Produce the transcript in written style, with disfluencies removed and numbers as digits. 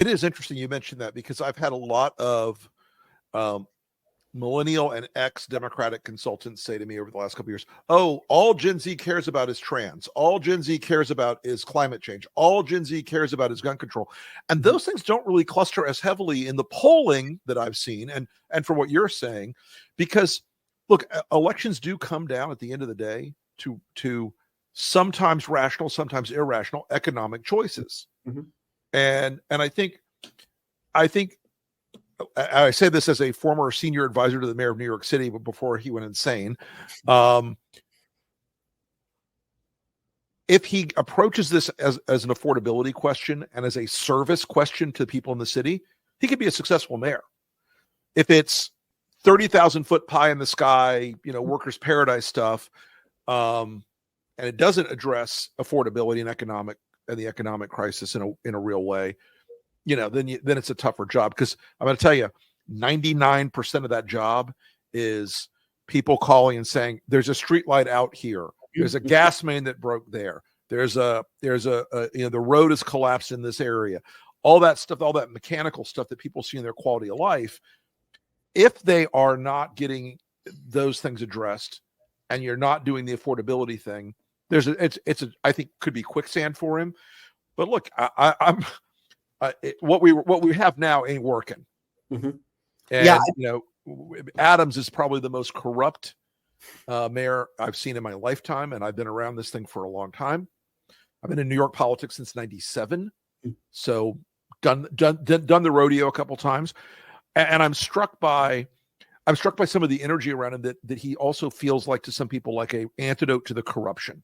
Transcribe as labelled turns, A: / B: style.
A: It is interesting you mentioned that, because I've had a lot of millennial and ex-Democratic consultants say to me over the last couple of years, oh, all Gen Z cares about is trans. All Gen Z cares about is climate change. All Gen Z cares about is gun control. And those things don't really cluster as heavily in the polling that I've seen, and for what you're saying, because, look, elections do come down at the end of the day to sometimes rational, sometimes irrational economic choices.
B: Mm-hmm.
A: And I think I say this as a former senior advisor to the mayor of New York City, but before he went insane. If he approaches this as an affordability question and as a service question to people in the city, he could be a successful mayor. If it's 30,000 foot pie in the sky, workers' paradise stuff, and it doesn't address affordability and the economic crisis in a real way, then it's a tougher job. Because I'm going to tell you, 99% of that job is people calling and saying, there's a street light out here. There's a gas main that broke there. There's a the road is collapsed in this area. All that stuff, all that mechanical stuff that people see in their quality of life. If they are not getting those things addressed, and you're not doing the affordability thing, I think could be quicksand for him. But look, I'm what we have now ain't working.
B: Mm-hmm.
A: And Adams is probably the most corrupt mayor I've seen in my lifetime, and I've been around this thing for a long time. I've been in New York politics since '97, so done the rodeo a couple times, and I'm struck by some of the energy around him that he also feels like, to some people, like a antidote to the corruption.